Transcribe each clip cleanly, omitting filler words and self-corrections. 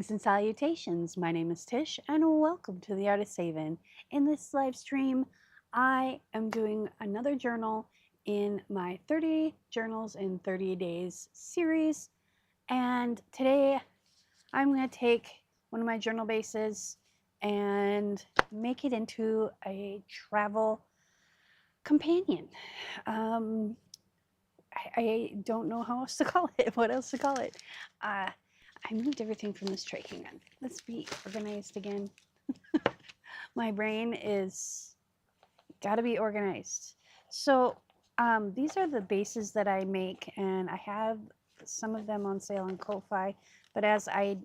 Greetings and salutations. My name is Tish, and welcome to the Artist Haven. In this live stream, I am doing another journal in my 30 Journals in 30 Days series. And today, I'm going to take one of my journal bases and make it into a travel companion. I don't know how else to call it. What else to call it? I moved everything from this tray. Hang on. Let's be organized again. My brain is got to be organized. So these are the bases that I make, and I have some of them on sale on Ko-Fi. But as I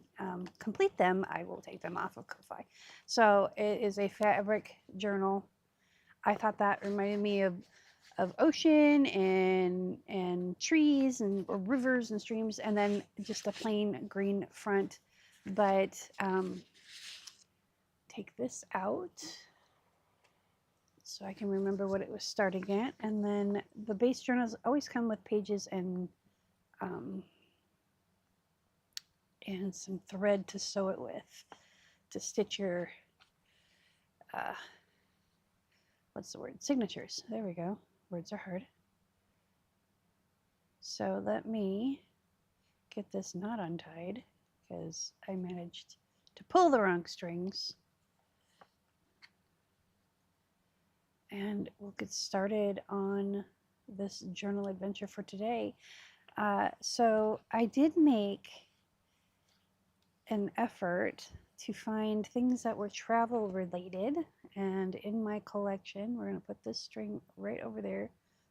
complete them, I will take them off of Ko-Fi. So it is a fabric journal. I thought that reminded me of ocean and trees and rivers and streams, and then just a plain green front. But take this out so I can remember what it was starting at. And then the base journals always come with pages and some thread to sew it with, to stitch your what's the word? Signatures. There we go. Words are hard. So let me get this knot untied because I managed to pull the wrong strings. And we'll get started on this journal adventure for today. So I did make an effort to find things that were travel related, and in my collection, we're going to put this string right over there.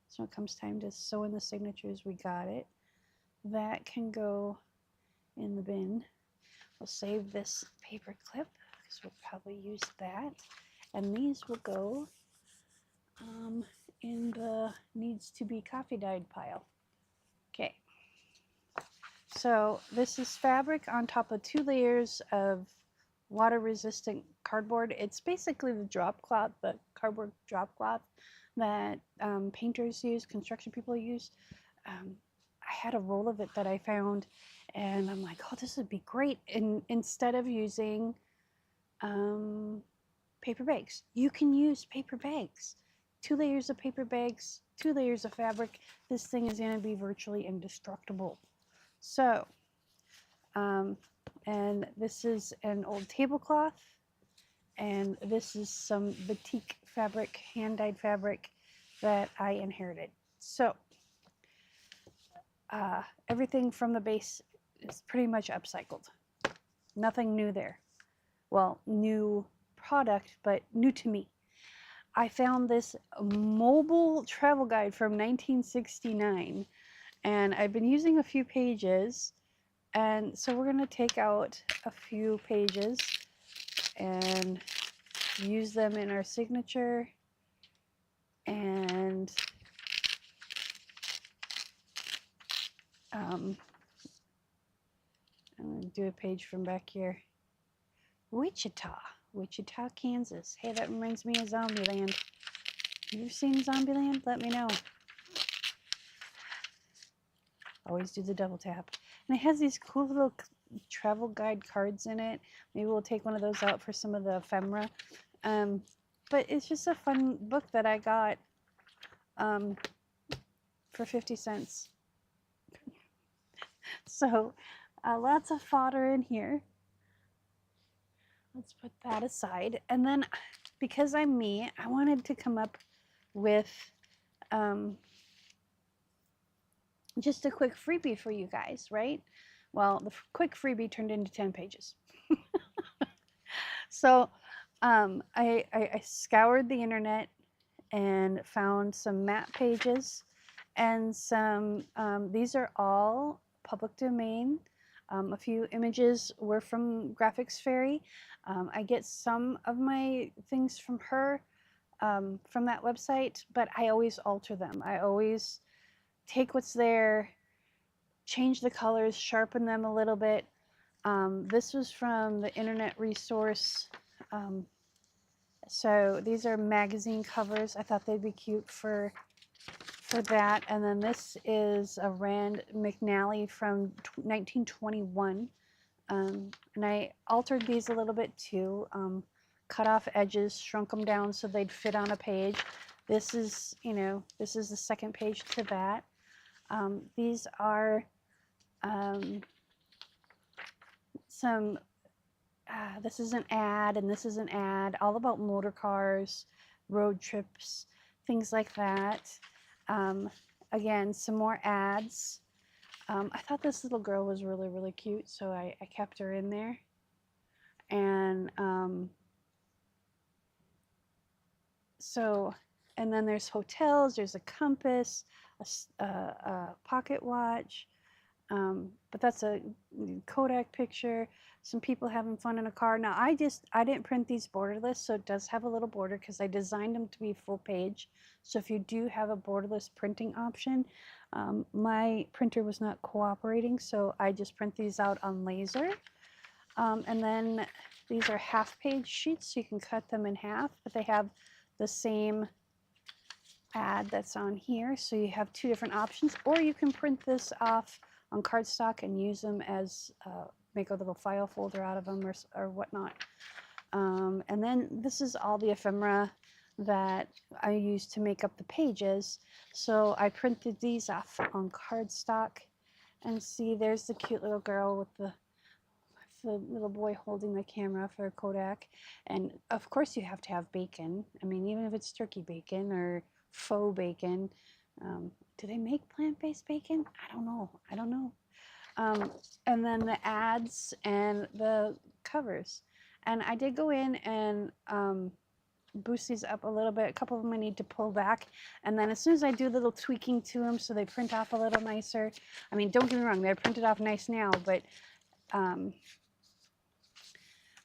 So when it comes time to sew in the signatures, we got it. That can go in the bin. We'll save this paper clip because we'll probably use that. And these will go in the needs to be coffee dyed pile. Okay. So this is fabric on top of 2 layers of water resistant cardboard. It's basically the drop cloth, the cardboard drop cloth that painters use, construction people use. I had a roll of it that I found, and I'm like, oh, this would be great. And instead of using paper bags, you can use paper bags. 2 layers of paper bags, 2 layers of fabric. This thing is going to be virtually indestructible. So, and this is an old tablecloth, and this is some batik fabric, hand-dyed fabric that I inherited. So, everything from the base is pretty much upcycled. Nothing new there. Well, new product, but new to me. I found this mobile travel guide from 1969, and I've been using a few pages, and so we're going to take out a few pages and use them in our signature, and I'm going to do a page from back here. Wichita, Kansas. Hey, that reminds me of Zombieland. Have you seen Zombieland? Let me know. Always do the double tap. And it has these cool little travel guide cards in it. Maybe we'll take one of those out for some of the ephemera. But it's just a fun book that I got for 50 cents. So lots of fodder in here. Let's put that aside. And then because I'm me, I wanted to come up with just a quick freebie for you guys, right? Well, the quick freebie turned into 10 pages. So I scoured the internet and found some map pages and some, these are all public domain. A few images were from Graphics Fairy. I get some of my things from her, from that website, but I always alter them. I always take what's there, change the colors, sharpen them a little bit. This was from the Internet Resource. So these are magazine covers. I thought they'd be cute for that. And then this is a Rand McNally from 1921. And I altered these a little bit too. Cut off edges, shrunk them down so they'd fit on a page. This is, you know, this is the second page to that. These are this is an ad, and this is an ad, all about motor cars, road trips, things like that. Again, some more ads. I thought this little girl was really, really cute, so I kept her in there. And and then there's hotels, there's a compass, a pocket watch, but that's a Kodak picture, some people having fun in a car. Now I didn't print these borderless, so it does have a little border because I designed them to be full page. So if you do have a borderless printing option, my printer was not cooperating, so I just print these out on laser. And then these are half page sheets, so you can cut them in half, but they have the same ad that's on here, so you have two different options. Or you can print this off on cardstock and use them as make a little file folder out of them or whatnot. And then this is all the ephemera that I use to make up the pages. So I printed these off on cardstock, and see, there's the cute little girl with the little boy holding the camera for Kodak. And of course you have to have bacon. I mean, even if it's turkey bacon or faux bacon. Do they make plant-based bacon? I don't know. And then the ads and the covers. And I did go in and boost these up a little bit. A couple of them I need to pull back. And then as soon as I do a little tweaking to them so they print off a little nicer. I mean, don't get me wrong, they're printed off nice now, but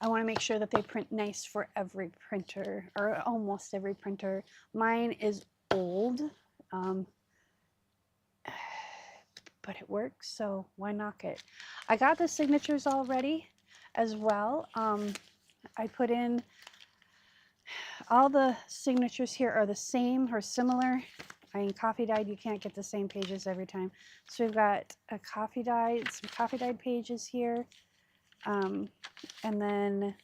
I want to make sure that they print nice for every printer, or almost every printer. Mine is old, but it works, so why knock it? I got the signatures already as well. I put in all the signatures here are the same or similar. I mean, coffee dyed, you can't get the same pages every time. So we've got some coffee dyed pages here. And then,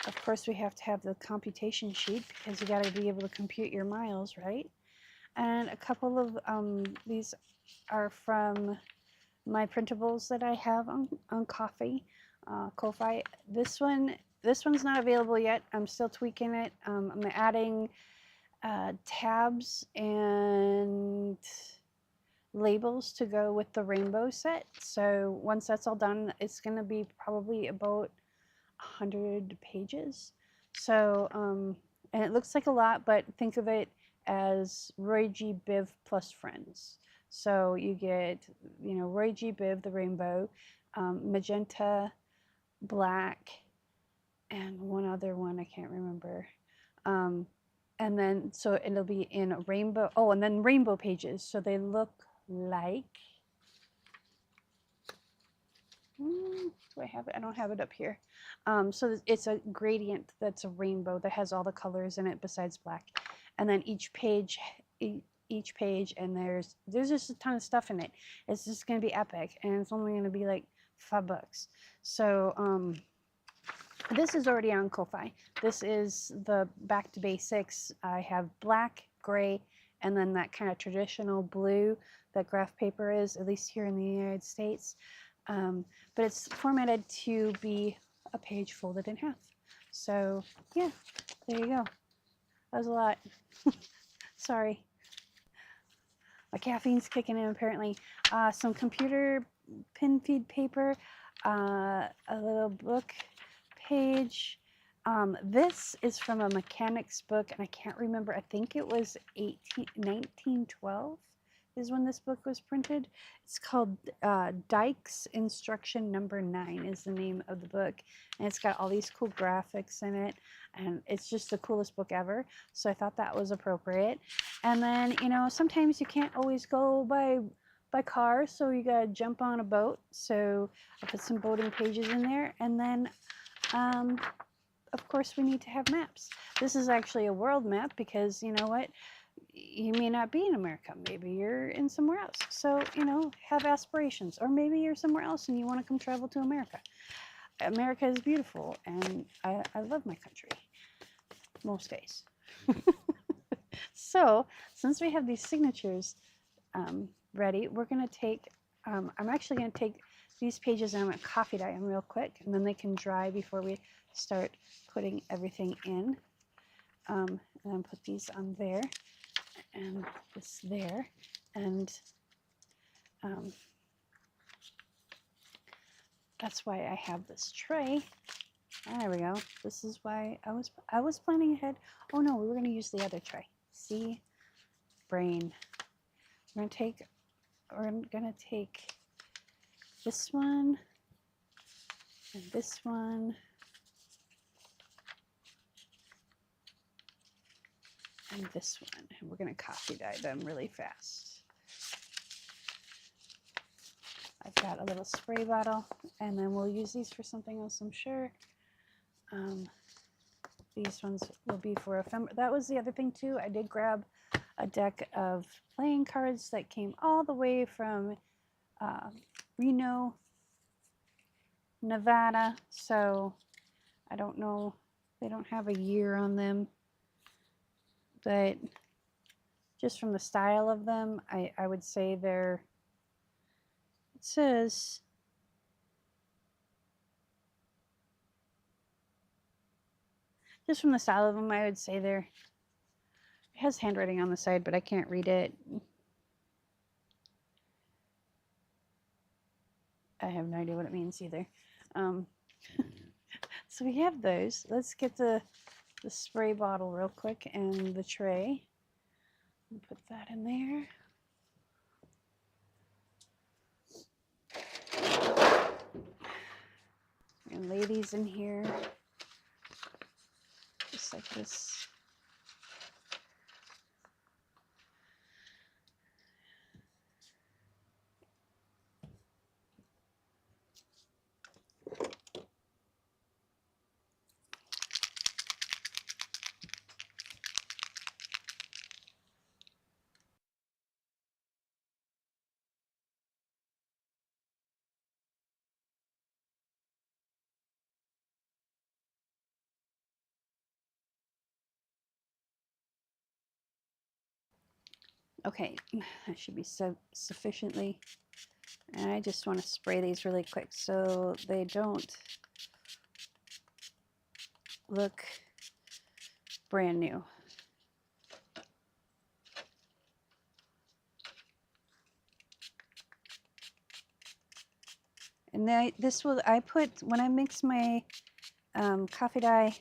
of course, we have to have the computation sheet because you got to be able to compute your miles, right? And a couple of these are from my printables that I have on Ko-fi. This one's not available yet. I'm still tweaking it. I'm adding tabs and labels to go with the rainbow set. So once that's all done, it's going to be probably about 100 pages. So and it looks like a lot, but think of it as Roy G. Biv plus friends. So you get, you know, Roy G. Biv, the rainbow, magenta, black, and one other one I can't remember. And then so it'll be in a rainbow. Oh, and then rainbow pages. So they look like, do I have it? I don't have it up here. So it's a gradient that's a rainbow that has all the colors in it besides black. And then each page, and there's just a ton of stuff in it. It's just going to be epic, and it's only going to be like $5. So this is already on Ko-fi. This is the Back to Basics. I have black, gray, and then that kind of traditional blue that graph paper is, at least here in the United States. But it's formatted to be a page folded in half. So yeah, there you go. That was a lot. Sorry. My caffeine's kicking in apparently. Some computer pin feed paper, a little book page. This is from a mechanics book, and I can't remember. I think it was 1912 is when this book was printed. It's called Dykes Instruction Number 9 is the name of the book, and it's got all these cool graphics in it, and it's just the coolest book ever. So I thought that was appropriate. And then, you know, sometimes you can't always go by car, so you gotta jump on a boat. So I put some boating pages in there, and then of course we need to have maps. This is actually a world map because, you know what, you may not be in America. Maybe you're in somewhere else. So, you know, have aspirations. Or maybe you're somewhere else and you want to come travel to America. America is beautiful, and I love my country most days. So, since we have these signatures ready, we're going to take, I'm actually going to take these pages and I'm going to coffee dye them real quick, and then they can dry before we start putting everything in. And then put these on there, and this there, and that's why I have this tray. There we go. This is why I was planning ahead. Oh no, we were going to use the other tray. See, brain. We're going to take this one and this one and this one, and we're going to coffee dye them really fast. I've got a little spray bottle, and then we'll use these for something else, I'm sure. These ones will be for ephemera. That was the other thing too. I did grab a deck of playing cards that came all the way from Reno, Nevada. So I don't know, they don't have a year on them, but just from the style of them, I would say they're, it says, just from the style of them, I would say they're, it has handwriting on the side, but I can't read it. I have no idea what it means either. So we have those. Let's get the spray bottle real quick and the tray. And put that in there. And lay these in here, just like this. Okay, that should be sufficiently. And I just want to spray these really quick so they don't look brand new. And then this will, I put, when I mix my coffee dye,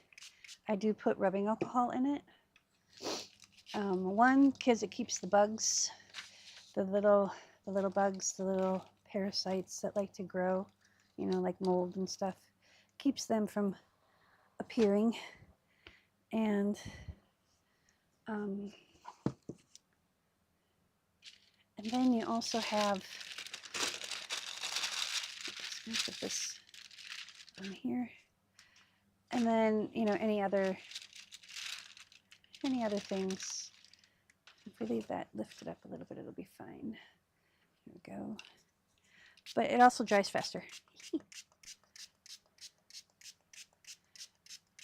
I do put rubbing alcohol in it. One, because it keeps the bugs, the little bugs, the little parasites that like to grow, you know, like mold and stuff, keeps them from appearing. And then you also have, let me put this on here, and then, you know, any other things. If we leave that lifted up a little bit, it'll be fine. Here we go. But it also dries faster.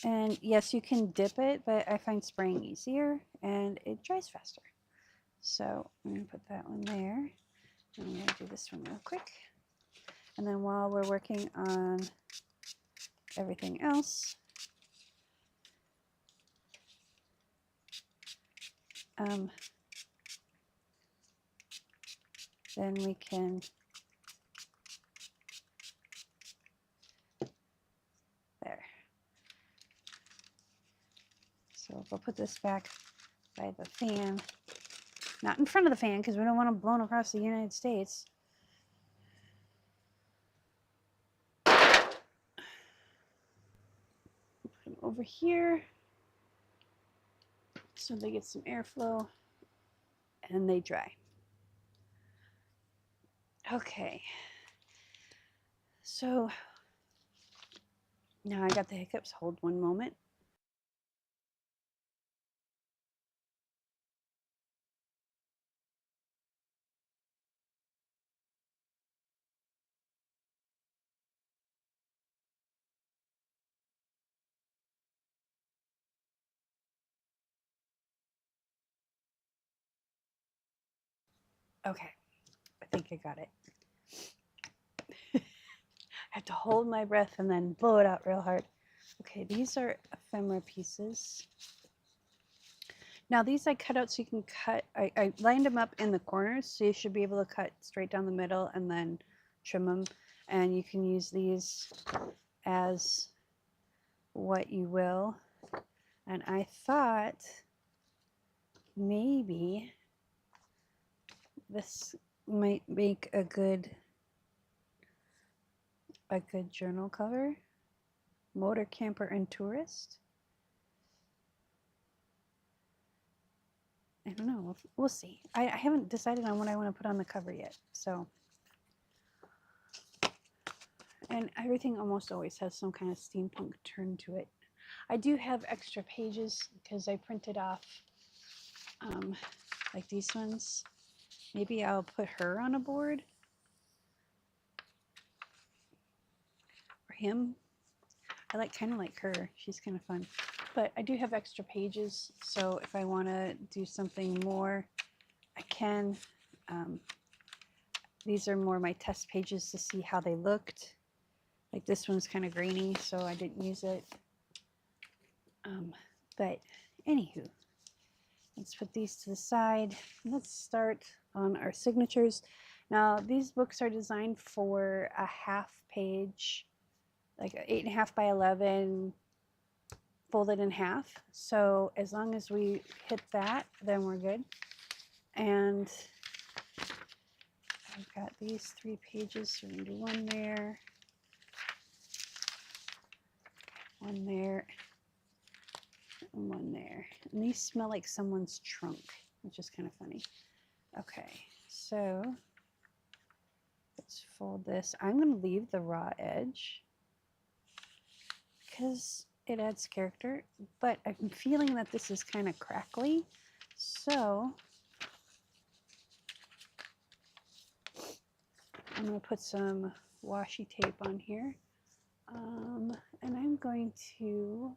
And yes, you can dip it, but I find spraying easier and it dries faster. So I'm going to put that one there. And I'm going to do this one real quick. And then while we're working on everything else, then we can there. So we'll put this back by the fan, not in front of the fan because we don't want them blown across the United States. Put them over here so they get some airflow and they dry. Okay, so now I got the hiccups. Hold one moment. Okay, I think I got it. I have to hold my breath and then blow it out real hard. Okay, these are ephemera pieces. Now these I cut out so you can cut, I lined them up in the corners, so you should be able to cut straight down the middle and then trim them. And you can use these as what you will. And I thought maybe this might make a good journal cover. Motor Camper and Tourist. I don't know. We'll see. I haven't decided on what I want to put on the cover yet. So, and everything almost always has some kind of steampunk turn to it. I do have extra pages because I printed off like these ones. Maybe I'll put her on a board. Or him. I kind of like her. She's kind of fun. But I do have extra pages, so if I want to do something more, I can. These are more my test pages to see how they looked. Like this one's kind of grainy, so I didn't use it. But anywho, let's put these to the side. Let's start on our signatures. Now, these books are designed for a half page, like 8.5 by 11, folded in half. So as long as we hit that, then we're good. And I've got these 3 pages, so we're going to do one there, one there, and one there. And these smell like someone's trunk, which is kind of funny. Okay, so let's fold this. I'm going to leave the raw edge because it adds character, but I'm feeling that this is kind of crackly, so I'm going to put some washi tape on here, and I'm going to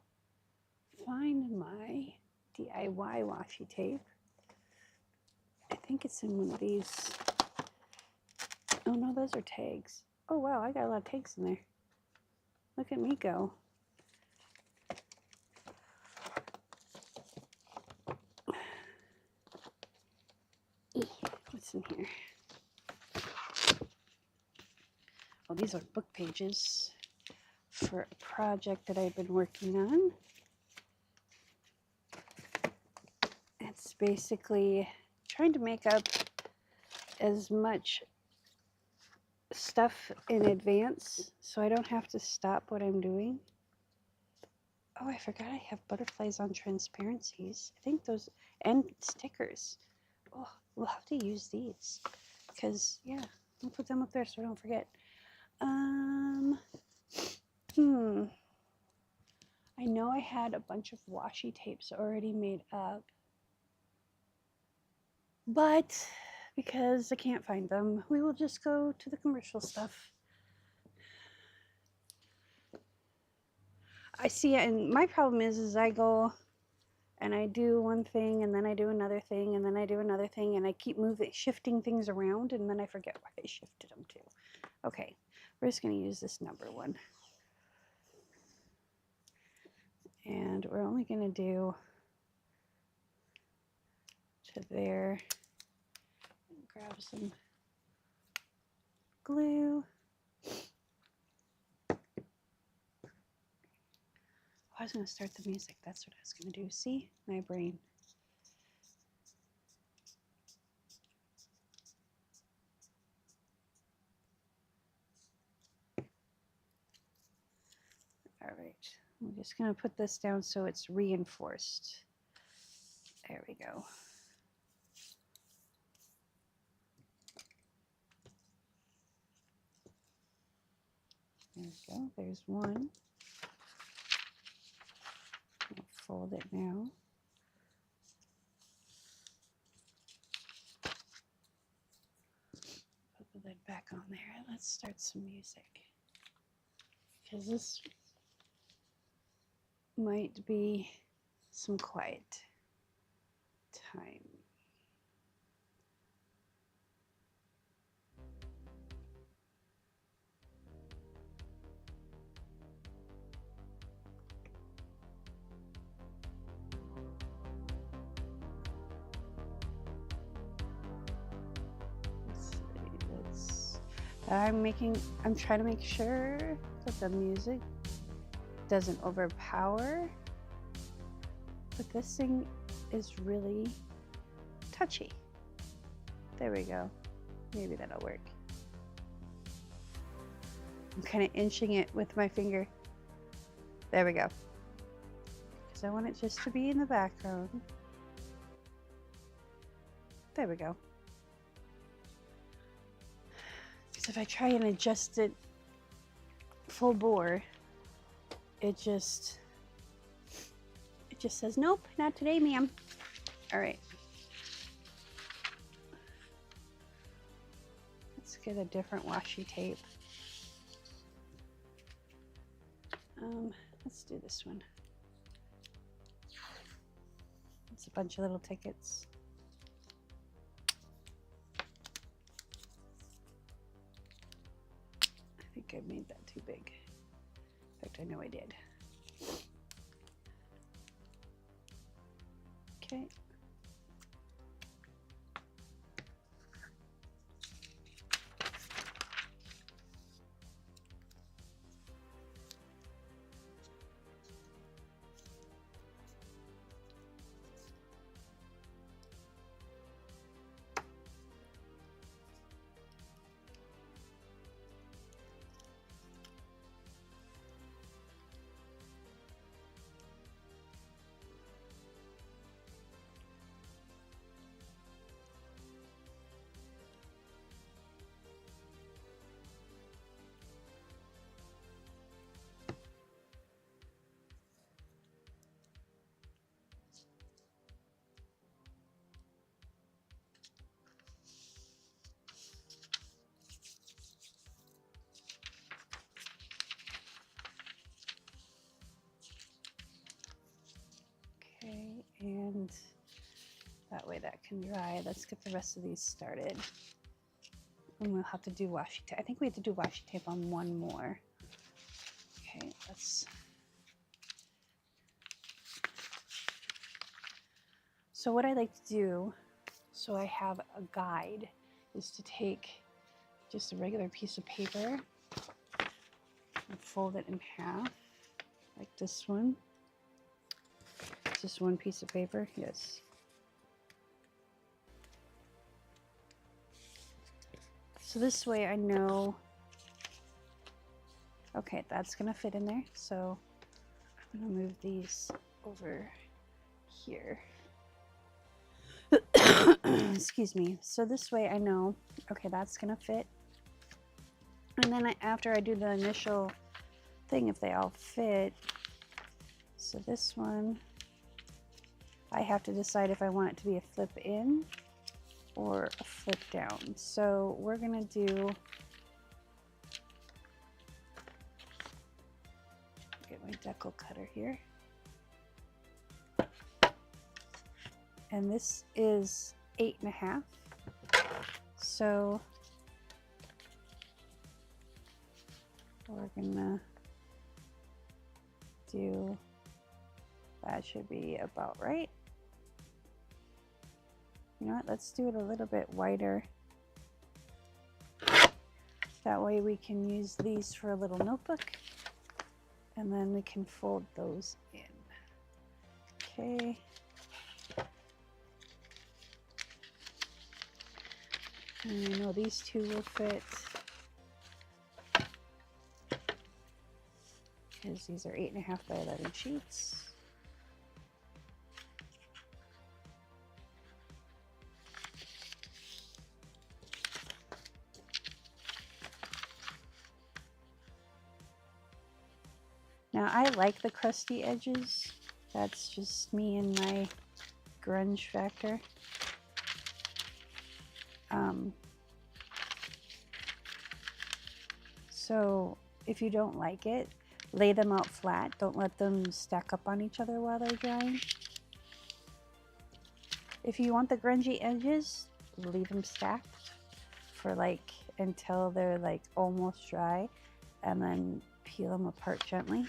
find my DIY washi tape. I think it's in one of these. Oh no, those are tags. Oh wow, I got a lot of tags in there. Look at me go. What's in here? Oh, these are book pages for a project that I've been working on. It's basically trying to make up as much stuff in advance so I don't have to stop what I'm doing. Oh, I forgot I have butterflies on transparencies. I think those, and stickers. Oh, we'll have to use these because, yeah, I'll put them up there so I don't forget. I know I had a bunch of washi tapes already made up, but because I can't find them, we will just go to the commercial stuff. I see it, and my problem is I go and I do one thing, and then I do another thing, and then I do another thing, and I keep shifting things around, and then I forget where I shifted them to. Okay, we're just going to use this number one. And we're only going to do to there. Grab some glue. Oh, I was going to start the music. That's what I was going to do. See? My brain. All right. I'm just going to put this down so it's reinforced. There we go. There we go. There's one. I'll fold it now. Put the lid back on there. Let's start some music. Because this might be some quiet time. I'm trying to make sure that the music doesn't overpower, but this thing is really touchy. There we go. Maybe that'll work. I'm kind of inching it with my finger. There we go. Because I want it just to be in the background. There we go. Because if I try and adjust it full bore, it just says, nope, not today, ma'am. All right. Let's get a different washi tape. Let's do this one. It's a bunch of little tickets. I think I made that too big. In fact, I know I did. Okay. Okay, and that way that can dry. Let's get the rest of these started. And we'll have to do washi tape. I think we have to do washi tape on one more. Okay, let's. So what I like to do, so I have a guide, is to take just a regular piece of paper and fold it in half, like this one. Just one piece of paper, yes. So this way I know, okay, that's gonna fit in there. So I'm gonna move these over here. Excuse me. So this way I know, okay, that's gonna fit. And then after I do the initial thing, if they all fit, so this one, I have to decide if I want it to be a flip in or a flip down. So we're gonna do, get my decal cutter here. And this is 8.5. So we're gonna do, that should be about right. You know what, let's do it a little bit wider. That way we can use these for a little notebook, and then we can fold those in. Okay. And I know these two will fit, because these are 8.5 by 11 sheets. Now I like the crusty edges. That's just me and my grunge factor. So if you don't like it, lay them out flat. Don't let them stack up on each other while they're drying. If you want the grungy edges, leave them stacked for like until they're like almost dry, and then peel them apart gently.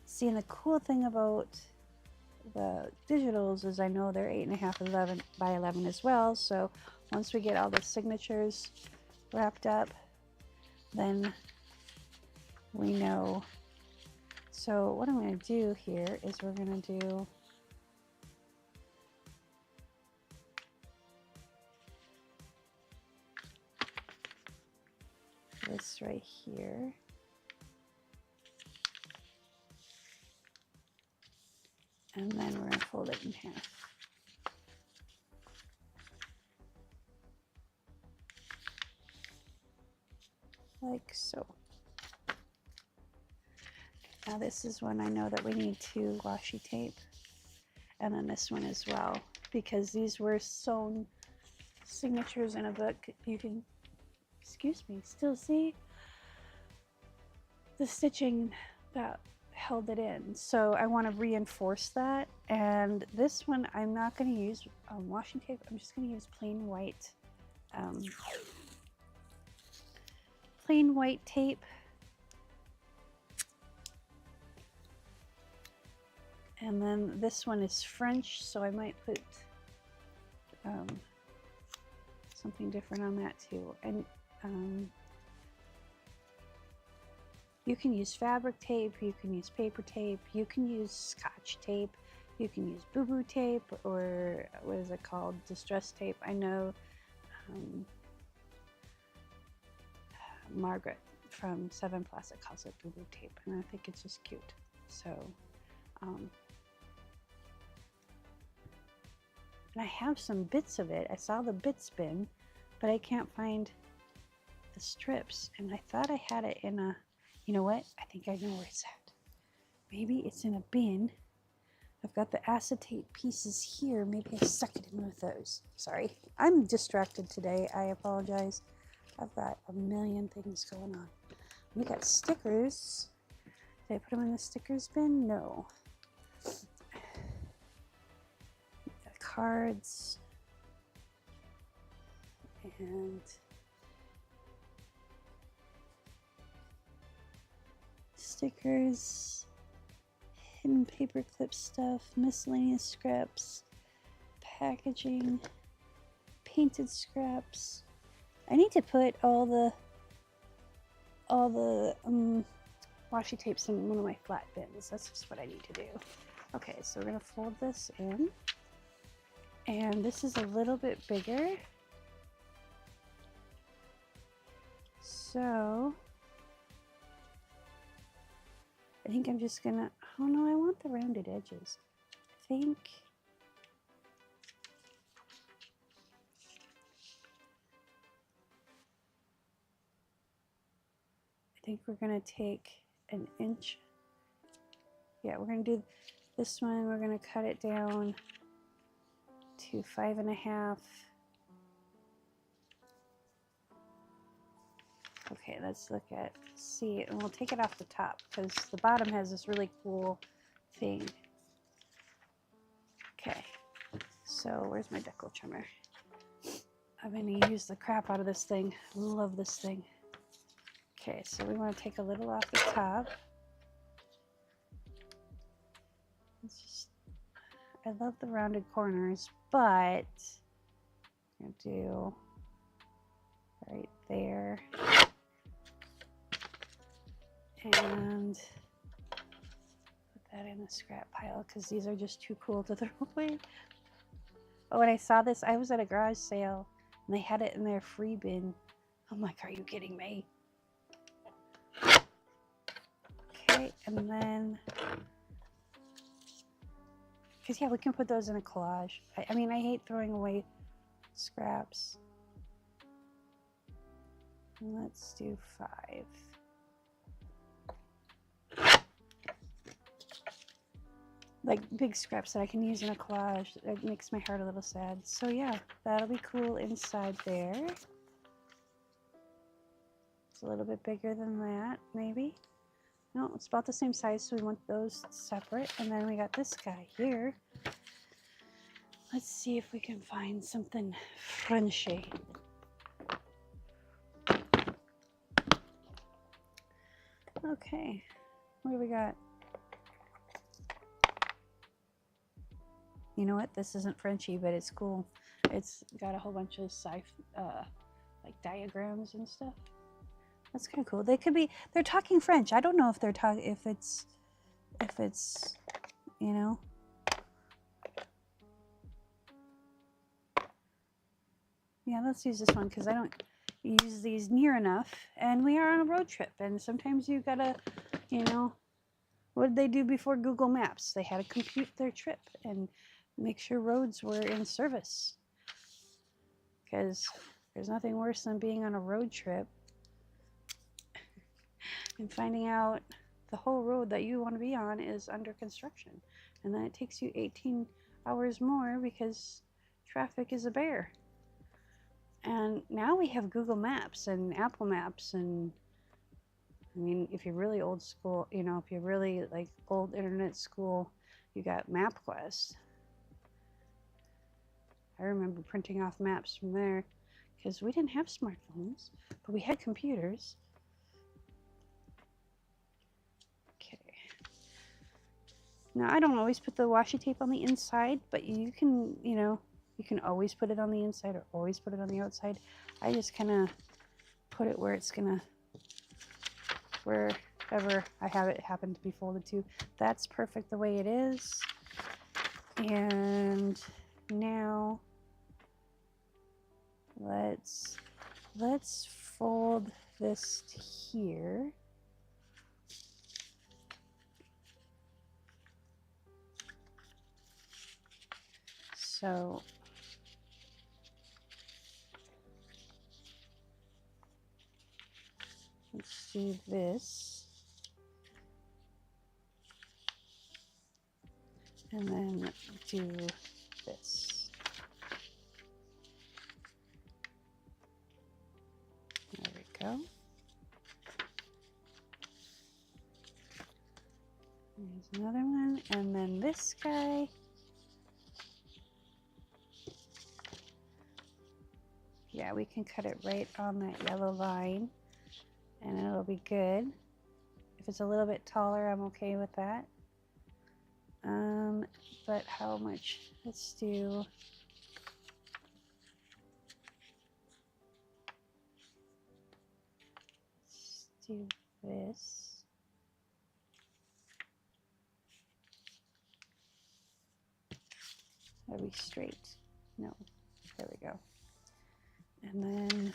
See, and the cool thing about the digitals is I know they're 8.5 by 11 as well. So once we get all the signatures wrapped up, then we know. So what I'm going to do here is we're going to do this right here. And then we're going to fold it in half. Like so. Now this is one I know that we need to washi tape. And then this one as well, because these were sewn signatures in a book. You can, excuse me, still see the stitching that held it in. So I want to reinforce that. And this one, I'm not going to use washi tape. I'm just going to use plain white tape. And then this one is French, so I might put something different on that too. And you can use fabric tape, you can use paper tape, you can use Scotch tape, you can use boo-boo tape, or what is it called, distress tape. I know Margaret from 7 Plastic calls it boo-boo tape, and I think it's just cute. So and I have some bits of it. I saw the bits bin, but I can't find the strips. And I thought I had it in a, you know what? I think I know where it's at. Maybe it's in a bin. I've got the acetate pieces here. Maybe I stuck it in with those. Sorry, I'm distracted today. I apologize. I've got a million things going on. We got stickers. Did I put them in the stickers bin? No. Cards and stickers, hidden paper clip stuff, miscellaneous scraps, packaging, painted scraps. I need to put all the washi tapes in one of my flat bins. That's just what I need to do. Okay, so we're gonna fold this in. And this is a little bit bigger. So I think I'm just gonna, oh no, I want the rounded edges. I think we're gonna take an inch. Yeah, we're gonna do this one. We're gonna cut it down to 5.5. Okay, let's look at, see, and we'll take it off the top because the bottom has this really cool thing. Okay, so where's my decal trimmer? I'm gonna use the crap out of this thing. Love this thing. Okay, so we want to take a little off the top. It's just, I love the rounded corners, but I'm gonna do right there and put that in the scrap pile because these are just too cool to throw away. But when I saw this, I was at a garage sale and they had it in their free bin. I'm like, are you kidding me? Okay, and then, because yeah, we can put those in a collage. I mean, I hate throwing away scraps. Let's do 5. Like big scraps that I can use in a collage. It makes my heart a little sad. So yeah, that'll be cool inside there. It's a little bit bigger than that, maybe. No, it's about the same size, so we want those separate. And then we got this guy here. Let's see if we can find something Frenchy. Okay, what do we got? you know what? This isn't Frenchy, but it's cool. It's got a whole bunch of like diagrams and stuff. That's kind of cool. They could be, they're talking French. I don't know if they're talking, if it's, you know. Yeah, let's use this one because I don't use these near enough. And we are on a road trip. And sometimes you gotta, you know, what did they do before Google Maps? They had to compute their trip and make sure roads were in service. Because there's nothing worse than being on a road trip and finding out the whole road that you want to be on is under construction. And then it takes you 18 hours more because traffic is a bear. And now we have Google Maps and Apple Maps, and I mean, if you're really old school, you know, if you're really like old internet school, you got MapQuest. I remember printing off maps from there because we didn't have smartphones, but we had computers. Okay. Now, I don't always put the washi tape on the inside, but you can, you know, you can always put it on the inside or always put it on the outside. I just kind of put it where it's gonna, wherever I have it happen to be folded to. That's perfect the way it is. And now let's fold this to here. So let's do this. And then do this. There we go. There's another one. And then this guy. Yeah, we can cut it right on that yellow line and it'll be good. If it's a little bit taller, I'm okay with that. But how much? Let's do this. That'll be straight. No, there we go. And then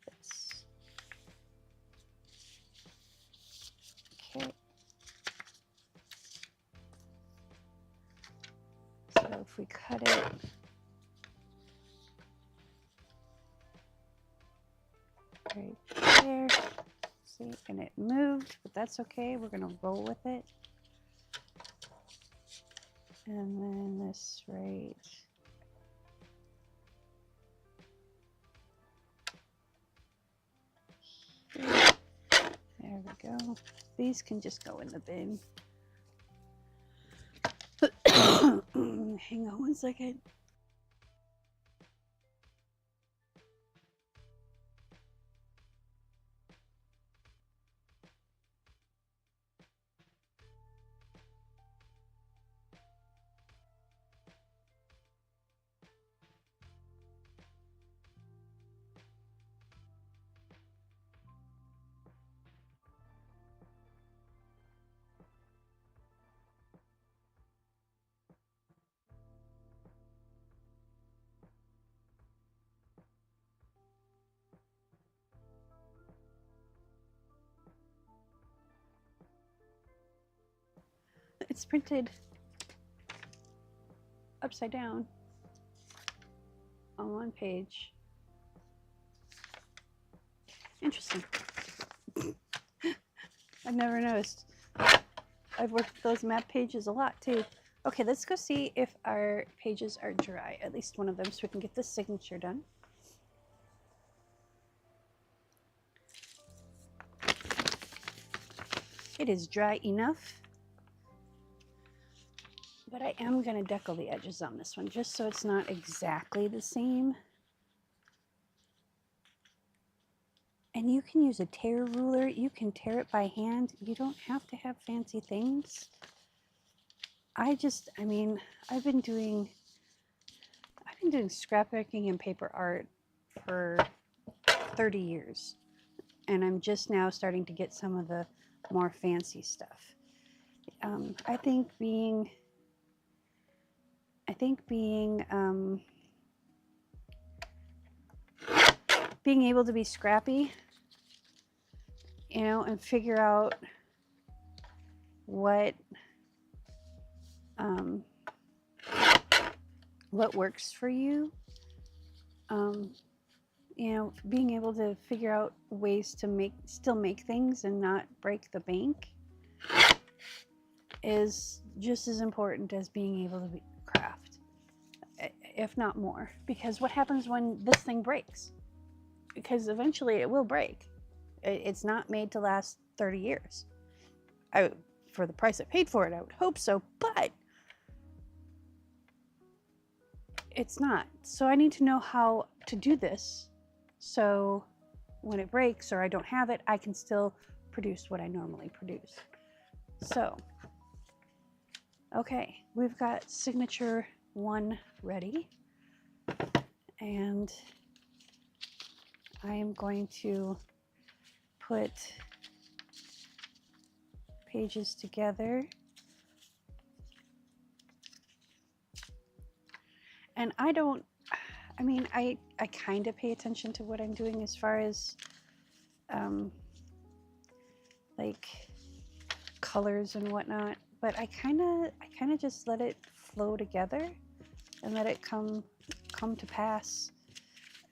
this. Okay. So if we cut it right there, see, and it moved, but that's okay. We're gonna roll with it. And then this right here. There we go. These can just go in the bin. Hang on one second. It's printed upside down on one page. Interesting. I've never noticed. I've worked with those map pages a lot too. Okay, let's go see if our pages are dry, at least one of them, so we can get this signature done. It is dry enough, but I am going to decal the edges on this one just so it's not exactly the same. And you can use a tear ruler. You can tear it by hand. You don't have to have fancy things. I mean, I've been doing scrapbooking and paper art for 30 years. And I'm just now starting to get some of the more fancy stuff. I think being able to be scrappy, you know, and figure out what works for you, you know, being able to figure out ways to still make things and not break the bank is just as important as being able to craft, if not more. Because what happens when this thing breaks? Because eventually it will break. It's not made to last 30 years. For the price I paid for it, I would hope so, but it's not. So I need to know how to do this, so when it breaks or I don't have it, I can still produce what I normally produce. So, okay, we've got signature 1 ready, and I am going to put pages together. And I kind of pay attention to what I'm doing as far as like colors and whatnot, but I kind of just let it flow together and let it come to pass.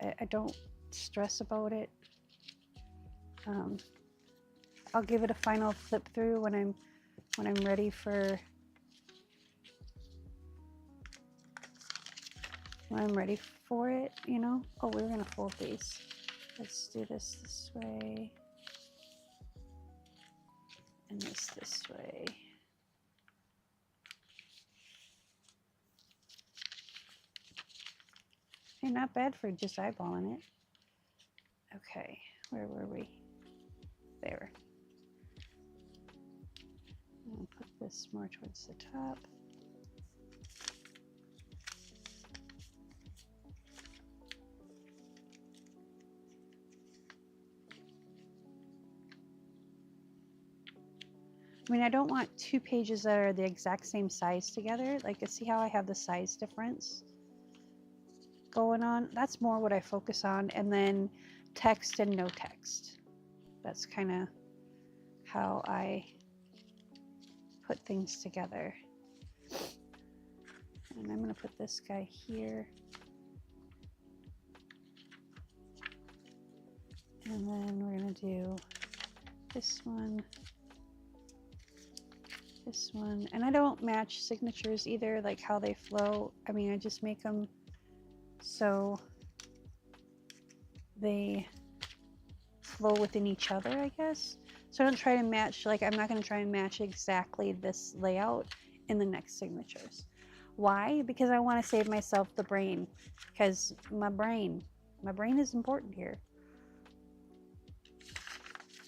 I don't stress about it. I'll give it a final flip through when I'm ready for it, you know. Oh, we're gonna fold these. Let's do this way and this way. Hey, not bad for just eyeballing it. Okay, where were we? There. I'll put this more towards the top. I mean, I don't want 2 pages that are the exact same size together. Like, see how I have the size difference going on? That's more what I focus on. And then text and no text. That's kind of how I put things together. And I'm going to put this guy here. And then we're going to do this one. This one. And I don't match signatures either, like how they flow. I mean, I just make them so they flow within each other, I guess. So I don't try to match, like I'm not going to try and match exactly this layout in the next signatures. Why? Because I want to save myself the brain, because my brain is important here.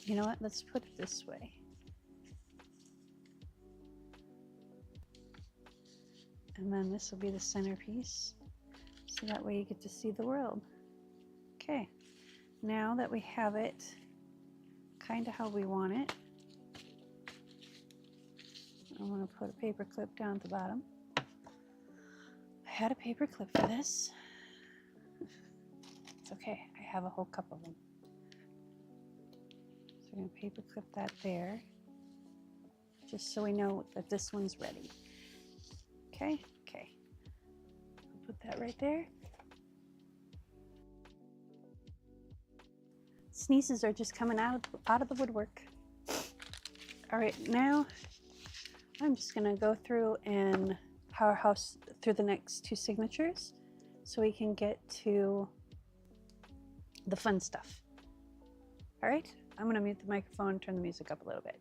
You know what? Let's put it this way. And then this will be the centerpiece. So that way you get to see the world. Okay. Now that we have it kind of how we want it, I'm going to put a paper clip down at the bottom. I had a paper clip for this. It's okay. I have a whole cup of them. So we're going to paper clip that there, just so we know that this one's ready. Okay, okay. I'll put that right there. Sneezes are just coming out of the woodwork. All right, now I'm just gonna go through and powerhouse through the next 2 signatures so we can get to the fun stuff. All right, I'm gonna mute the microphone, turn the music up a little bit.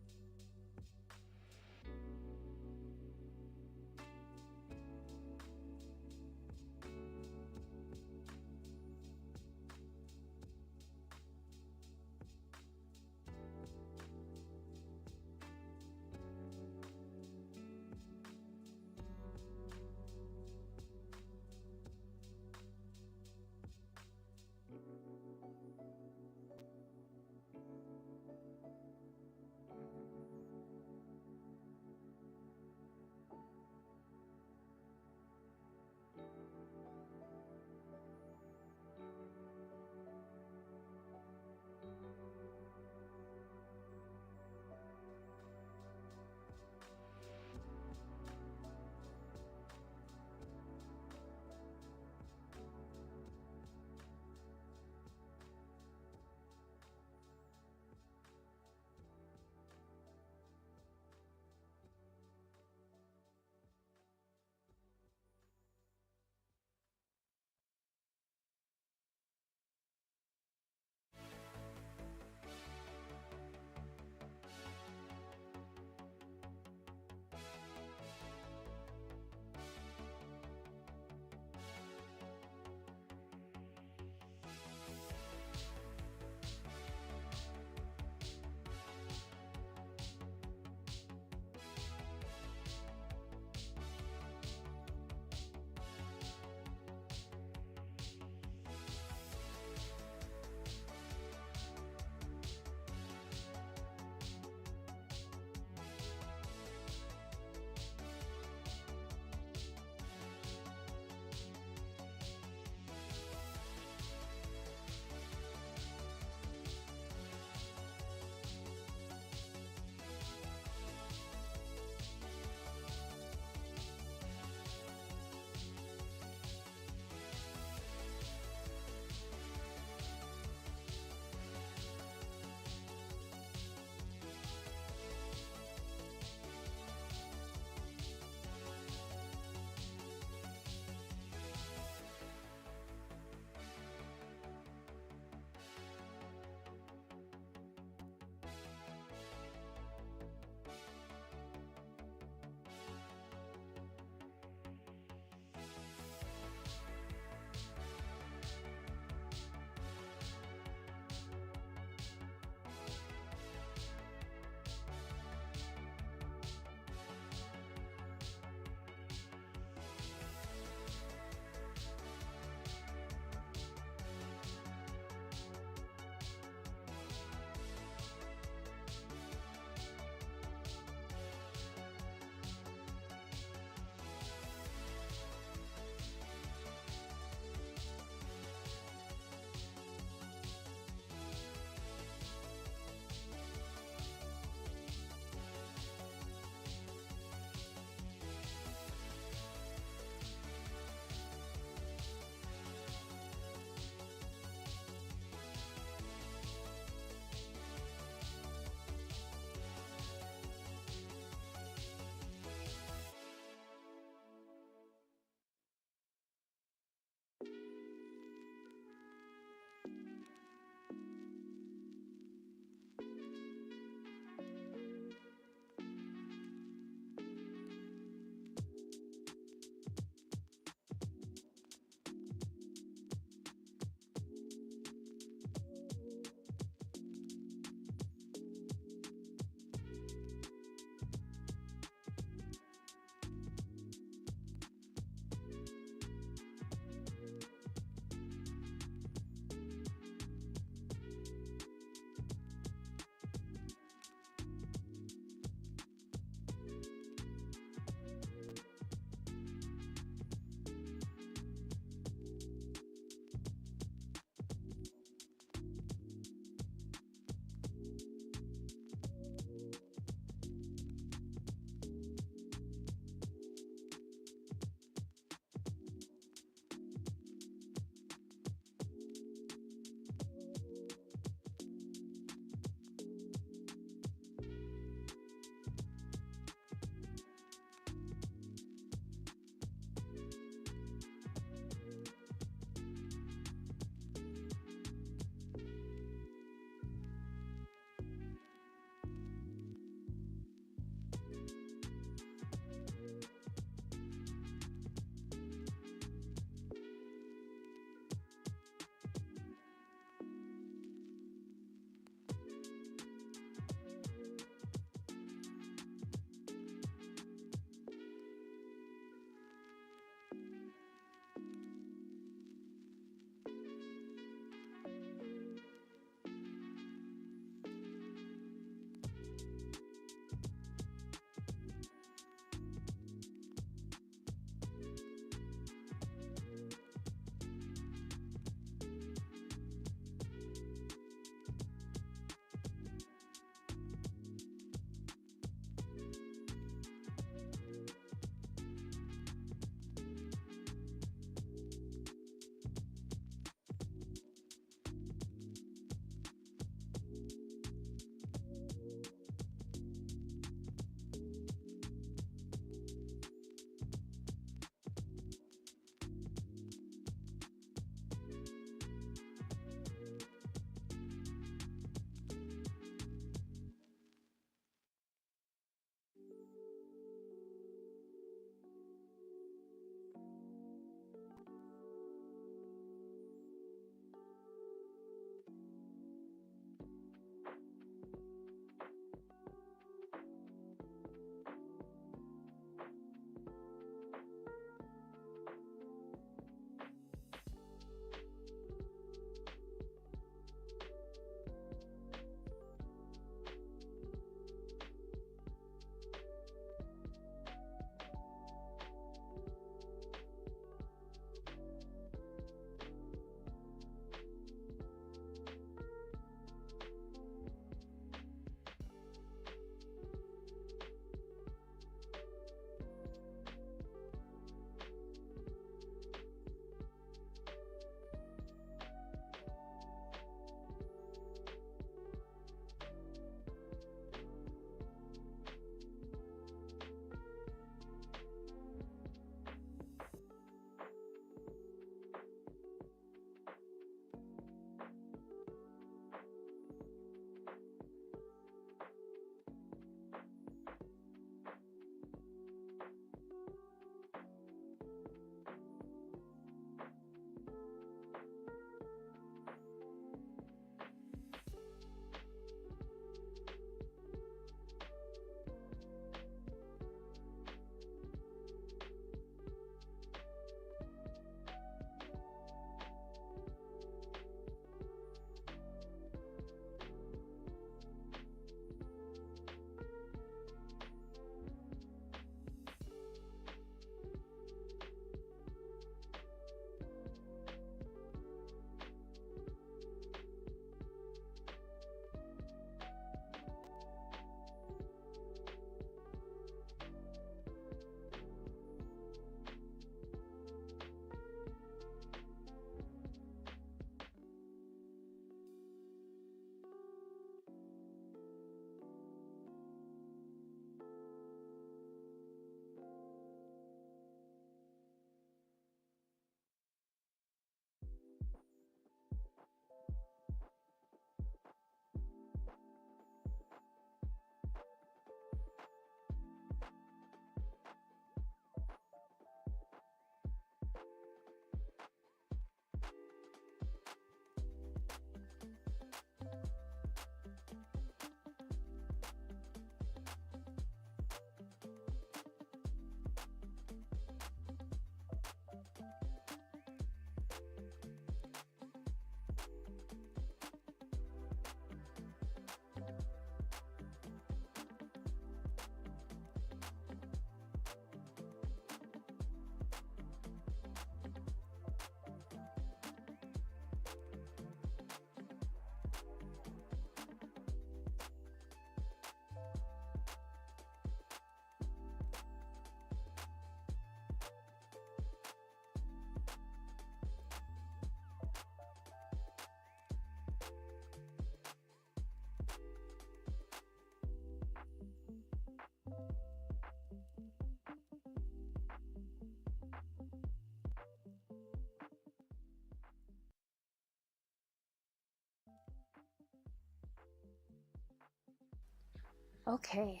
Okay.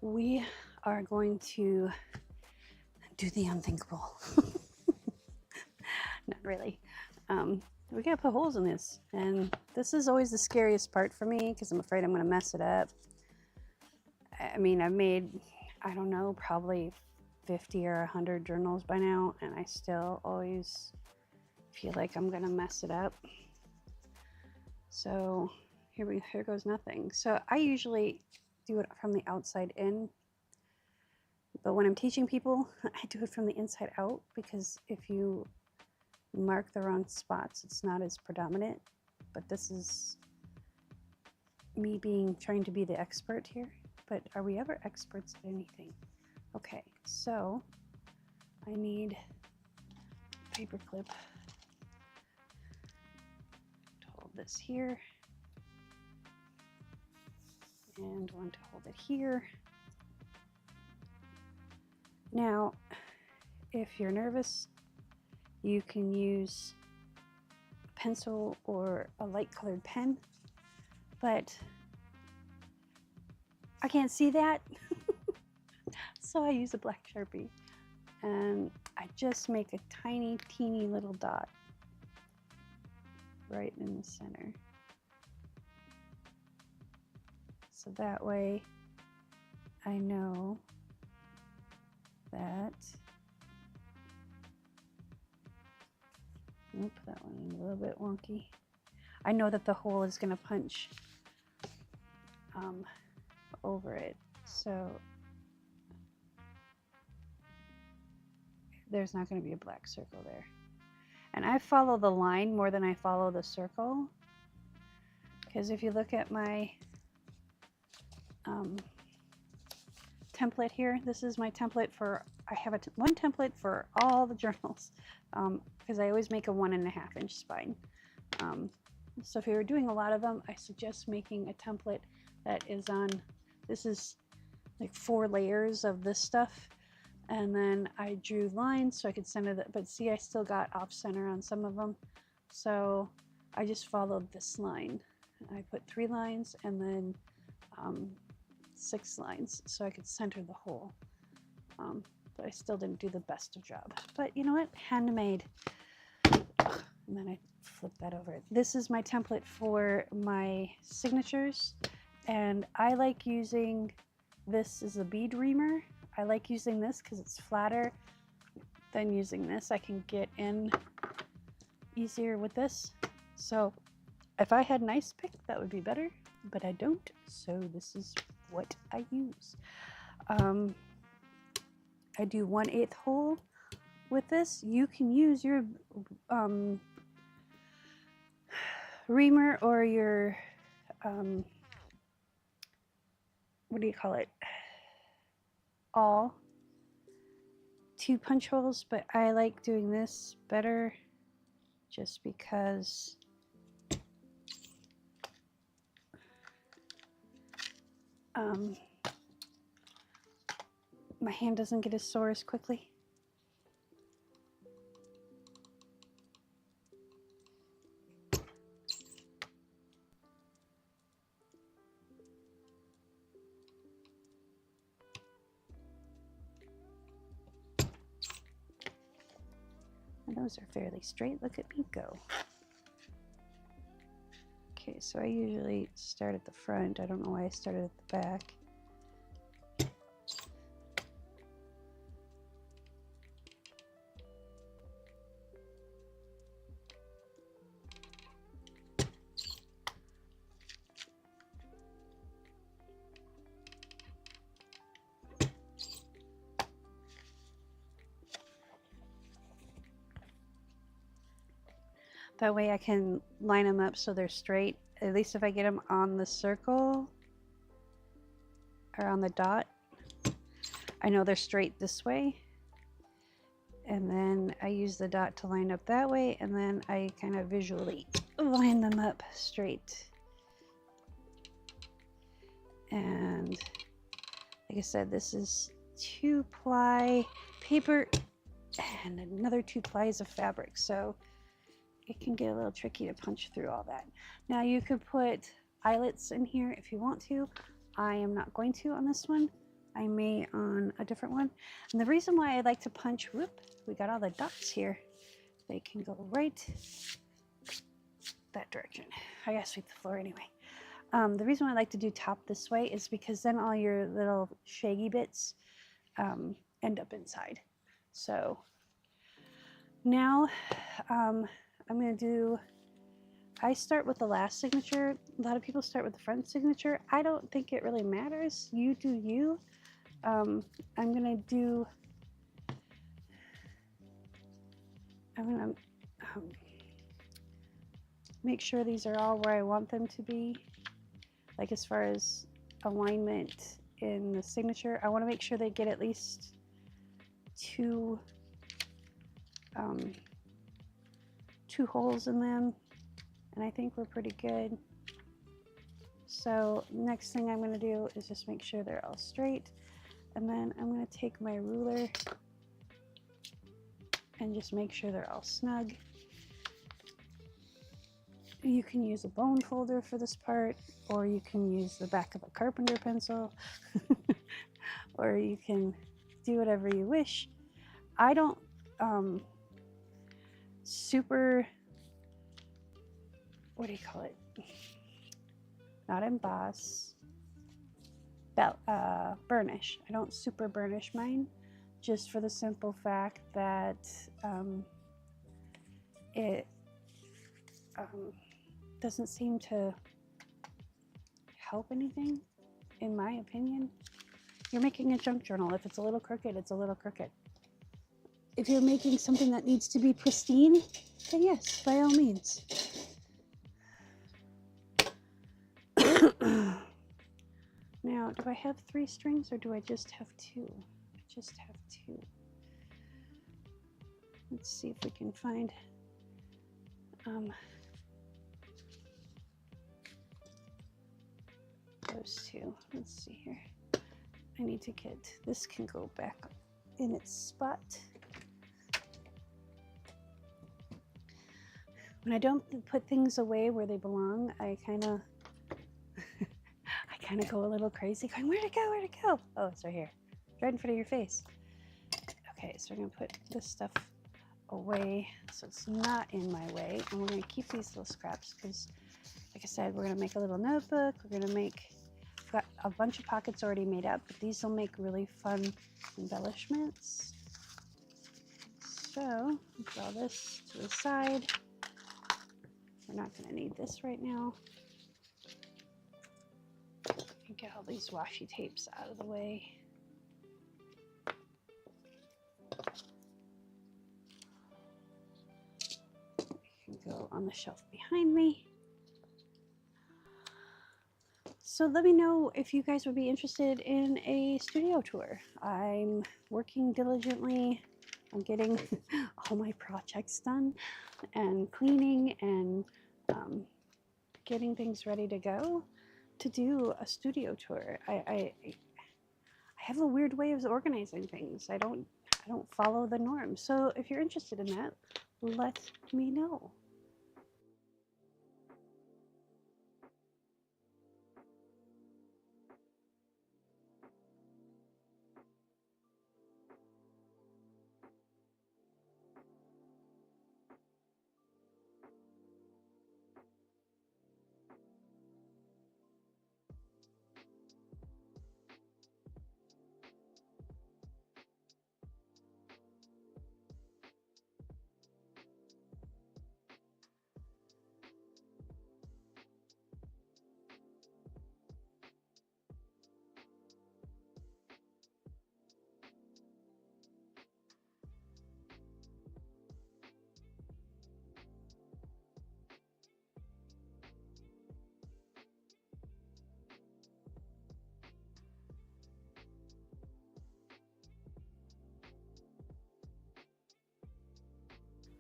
We are going to do the unthinkable. Not really. We gotta put holes in this, and this is always the scariest part for me because I'm afraid I'm gonna mess it up. I mean, I've made, I don't know, probably 50 or 100 journals by now, and I still always feel like I'm gonna mess it up. So here goes nothing. So I usually do it from the outside in, but when I'm teaching people, I do it from the inside out, because if you mark the wrong spots, it's not as predominant. But this is me trying to be the expert here. But are we ever experts at anything? Okay, so I need a paper clip to hold this here, and one to hold it here. Now, if you're nervous, you can use a pencil or a light colored pen, but I can't see that. So I use a black Sharpie, and I just make a tiny, teeny little dot right in the center. So that way I know that, oop, that one a little bit wonky. I know that the hole is gonna punch over it. So there's not going to be a black circle there. And I follow the line more than I follow the circle, because if you look at my template here, this is my template for, I have one template for all the journals, because I always make a 1.5 inch spine. So if you're doing a lot of them, I suggest making a template that is on, this is like 4 layers of this stuff, and then I drew lines so I could center that, but see, I still got off center on some of them, so I just followed this line. I put 3 lines and then 6 lines so I could center the whole, but I still didn't do the best of job. But you know what, handmade. And then I flip that over. This is my template for my signatures, and I like using this as a bead reamer. I like using this because it's flatter than using this. I can get in easier with this. So if I had an ice pick, that would be better, but I don't. So this is what I use. I do 1/8 hole with this. You can use your reamer or your what do you call it, all 2 punch holes, but I like doing this better just because my hand doesn't get as sore as quickly. And those are fairly straight. Look at me go. Okay, so I usually start at the front. I don't know why I started at the back. That way I can line them up so they're straight. At least if I get them on the circle or on the dot, I know they're straight this way. And then I use the dot to line up that way, and then I kind of visually line them up straight. And like I said, this is 2-ply paper and another 2 plies of fabric, so it can get a little tricky to punch through all that. Now you could put eyelets in here if you want to. I am not going to on this one. I may on a different one. And the reason why I like to punch, whoop, we got all the dots here. They can go right that direction. I gotta sweep the floor anyway. The reason why I like to do top this way is because then all your little shaggy bits end up inside. So now I'm gonna do, I start with the last signature. A lot of people start with the front signature. I don't think it really matters. You do you. I'm gonna do, I'm gonna make sure these are all where I want them to be. Like as far as alignment in the signature, I want to make sure they get at least two holes in them, and I think we're pretty good. So next thing I'm going to do is just make sure they're all straight, and then I'm going to take my ruler and just make sure they're all snug. You can use a bone folder for this part, or you can use the back of a carpenter pencil, or you can do whatever you wish. I don't super, what do you call it? Not emboss, burnish. I don't super burnish mine, just for the simple fact that it doesn't seem to help anything, in my opinion. You're making a junk journal. If it's a little crooked, it's a little crooked. If you're making something that needs to be pristine, then yes, by all means. Now, do I have 3 strings or do I just have 2? I just have 2. Let's see if we can find those 2. Let's see here. I need to get, this can go back in its spot. When I don't put things away where they belong, I kind of go a little crazy, going, where'd it go, where'd it go? Oh, it's right here, right in front of your face. Okay, so we're gonna put this stuff away so it's not in my way, and we're gonna keep these little scraps because, like I said, we're gonna make a little notebook. We're gonna make, I've got a bunch of pockets already made up, but these will make really fun embellishments. So draw this to the side. We're not gonna need this right now. Get all these washi tapes out of the way. You can go on the shelf behind me. So let me know if you guys would be interested in a studio tour. I'm working diligently on getting all my projects done and cleaning and getting things ready to go to do a studio tour. I have a weird way of organizing things. I don't follow the norm. So if you're interested in that, let me know.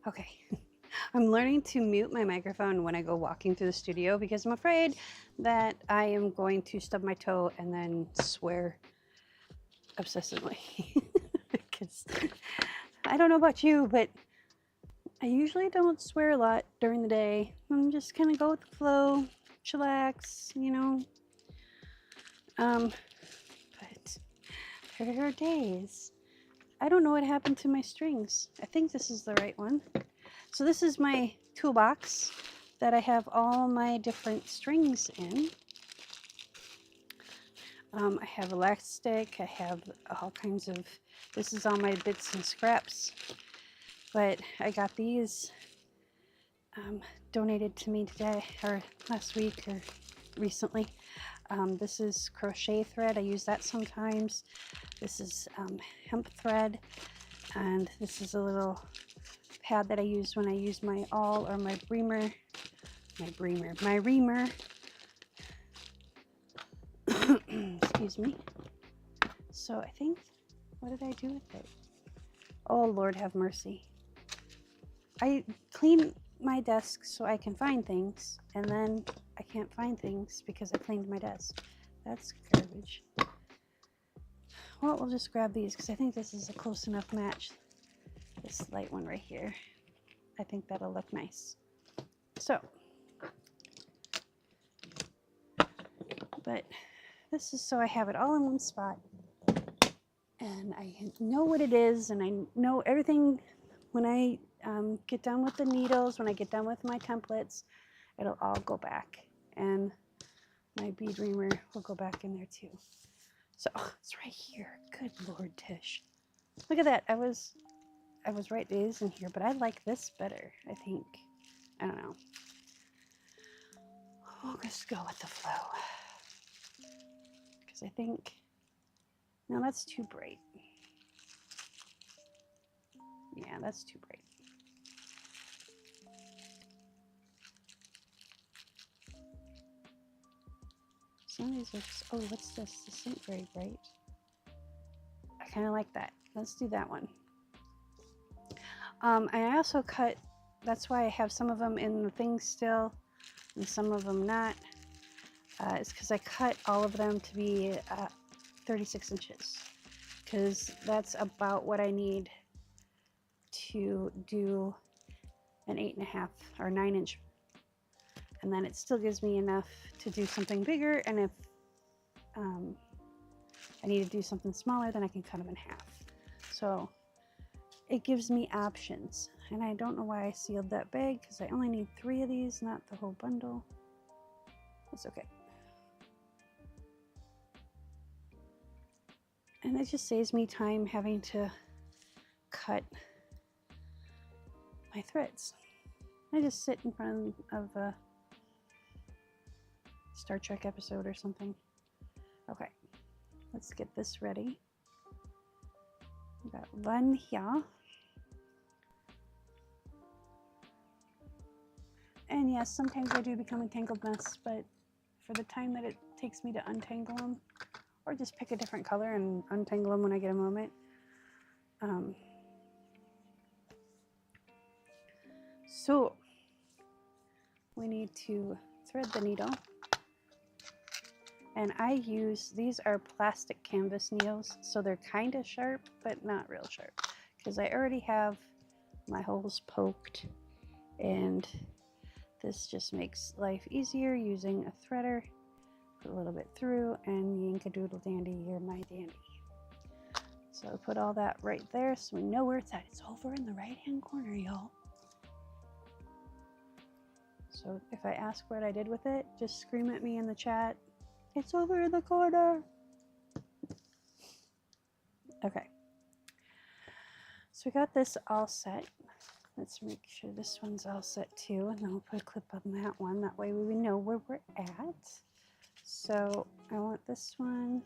Okay, I'm learning to mute my microphone when I go walking through the studio because I'm afraid that I am going to stub my toe and then swear obsessively. Because I don't know about you, but I usually don't swear a lot during the day. I'm just kind of go with the flow, chillax, you know. But there are days. I don't know what happened to my strings. I think this is the right one. So this is my toolbox that I have all my different strings in. I have elastic, I have all kinds of, this is all my bits and scraps, but I got these donated to me today, or last week, or recently. This is crochet thread, I use that sometimes. This is hemp thread, and this is a little pad that I use when I use my awl or my reamer. Excuse me. So I think, what did I do with it? Oh, Lord have mercy. I clean my desk so I can find things, and then I can't find things because I cleaned my desk. That's garbage. Well, we'll just grab these because I think this is a close enough match. This light one right here. I think that'll look nice. So, but this is so I have it all in one spot, and I know what it is, and I know everything. When I get done with the needles, when I get done with my templates, it'll all go back, and my bead reamer will go back in there too. So it's right here. Good Lord, Tish, look at that. I was right. It is in here, but I like this better. I think. I don't know. We'll just go with the flow. I think, no, that's too bright. Yeah, that's too bright. Some of these are just, oh, what's this? This isn't very bright. I kind of like that. Let's do that one. I also cut, that's why I have some of them in the thing still and some of them not. It's because I cut all of them to be 36 inches, because that's about what I need to do an 8.5 or 9 inch, and then it still gives me enough to do something bigger, and if I need to do something smaller, then I can cut them in half. So it gives me options, and I don't know why I sealed that bag, because I only need 3 of these, not the whole bundle. That's okay. And it just saves me time having to cut my threads. I just sit in front of a Star Trek episode or something. Okay, let's get this ready. We got one here. And yes, sometimes I do become a tangled mess, but for the time that it takes me to untangle them, or just pick a different color and untangle them when I get a moment. So we need to thread the needle, and I use, these are plastic canvas needles, so they're kind of sharp but not real sharp, because I already have my holes poked, and this just makes life easier using a threader. Put a little bit through, and yank-a-doodle dandy, you're my dandy. So I put all that right there so we know where it's at. It's over in the right hand corner, y'all. So if I ask what I did with it, just scream at me in the chat. It's over in the corner. Okay. So we got this all set. Let's make sure this one's all set too, and then we'll put a clip on that one. That way we know where we're at. So I want this one.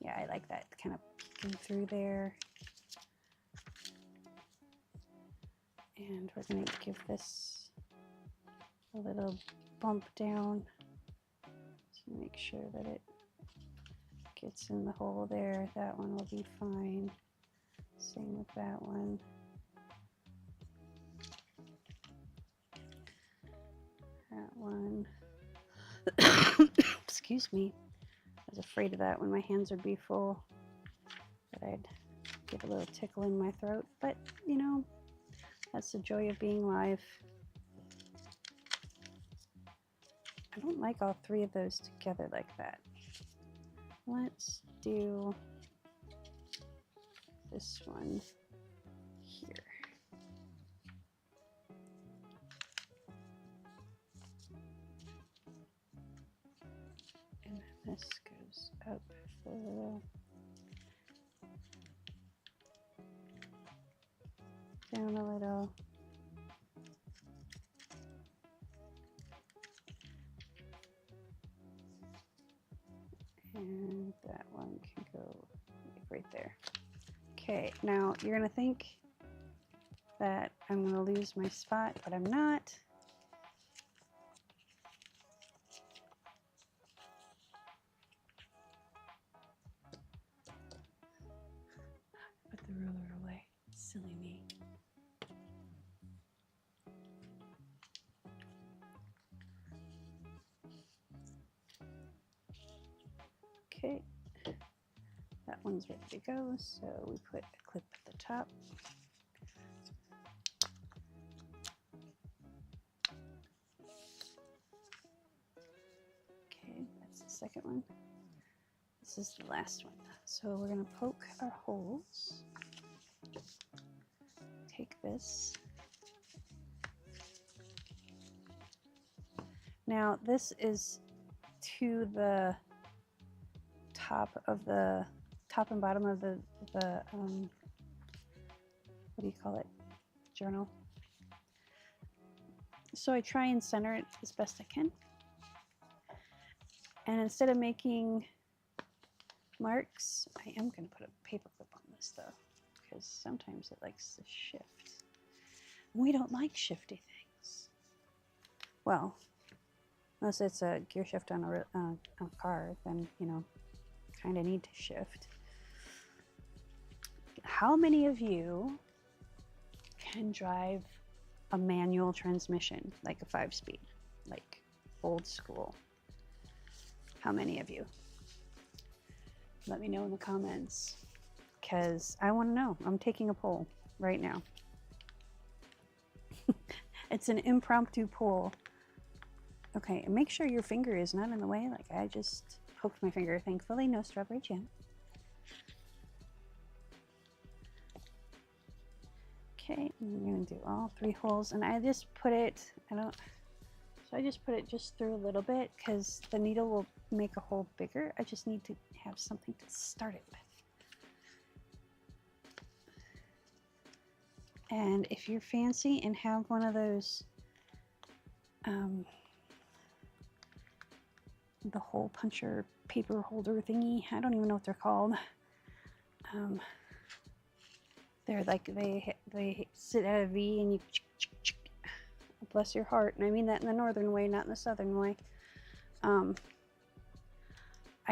Yeah, I like that kind of peeking through there. And we're going to give this a little bump down to make sure that it gets in the hole there. That one will be fine. Same with that one. That one. Excuse me. I was afraid of that when my hands would be full, that I'd get a little tickle in my throat. But, you know, that's the joy of being live. I don't like all three of those together like that. Let's do this one here. And then this goes up a little. Down a little. And that one can go right there. Okay, now you're gonna think that I'm gonna lose my spot, but I'm not. Put the ruler away. Silly me. Okay, that one's ready to go, so we put a clip at the top. Okay, that's the second one. This is the last one. So we're going to poke our holes. Take this. Now this is to the top and bottom of the what do you call it? Journal. So I try and center it as best I can. And instead of making marks, I am going to put a paper clip on this though, because sometimes it likes to shift. We don't like shifty things. Well, unless it's a gear shift on a car, then, you know, kind of need to shift. How many of you can drive a manual transmission, like a 5-speed, like old school? How many of you? Let me know in the comments, because I want to know. I'm taking a poll right now. It's an impromptu poll. Okay, and make sure your finger is not in the way. Like I just poked my finger. Thankfully, no strawberry jam. Okay, I'm gonna do all 3 holes, and I just put it. So I just put it just through a little bit because the needle will make a hole bigger. I just need to have something to start it with. And if you're fancy and have one of those the hole puncher paper holder thingy, I don't even know what they're called. They're like they sit at a V and you bless your heart, and I mean that in the northern way, not in the southern way. I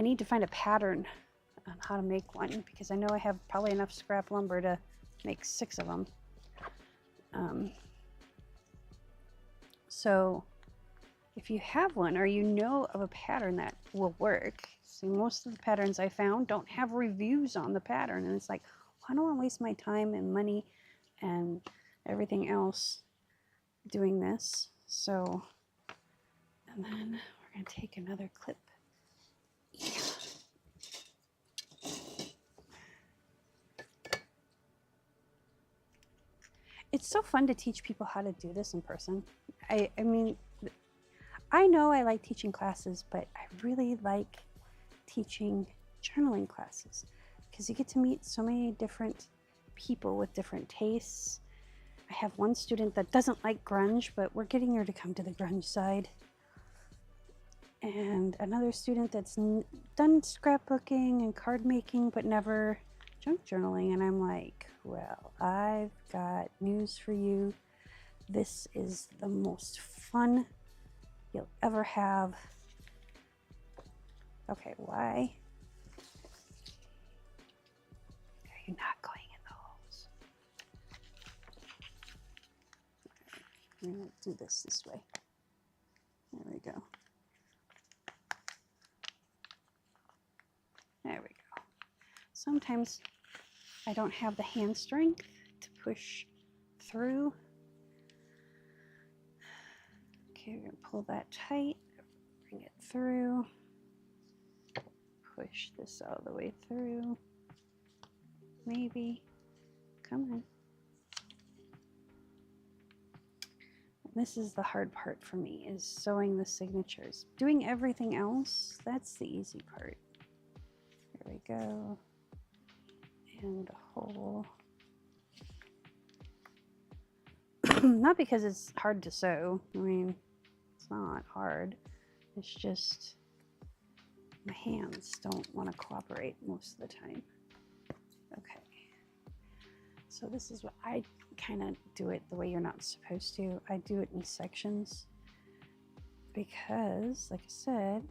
need to find a pattern on how to make one, because I know I have probably enough scrap lumber to make 6 of them. So if you have one, or you know of a pattern that will work, see, most of the patterns I found don't have reviews on the pattern, and it's like, I don't want to waste my time and money and everything else doing this. So, and then we're going to take another clip. Yeah. It's so fun to teach people how to do this in person. I mean, I know I like teaching classes, but I really like teaching journaling classes because you get to meet so many different people with different tastes. I have one student that doesn't like grunge, but we're getting her to come to the grunge side. And another student that's done scrapbooking and card making, but never junk journaling. And I'm like, well, I've got news for you. This is the most fun you'll ever have. Okay, why are you not going in the holes? I'm gonna do this way. There we go. There we go. Sometimes I don't have the hand strength to push through. Okay, we're gonna pull that tight. Bring it through. Push this all the way through. Maybe. Come on. This is the hard part for me, is sewing the signatures. Doing everything else, that's the easy part. There we go. And a hole. Not because it's hard to sew. I mean, it's not hard. It's just my hands don't want to cooperate most of the time. Okay. So this is what I kind of do it the way you're not supposed to. I do it in sections because, like I said,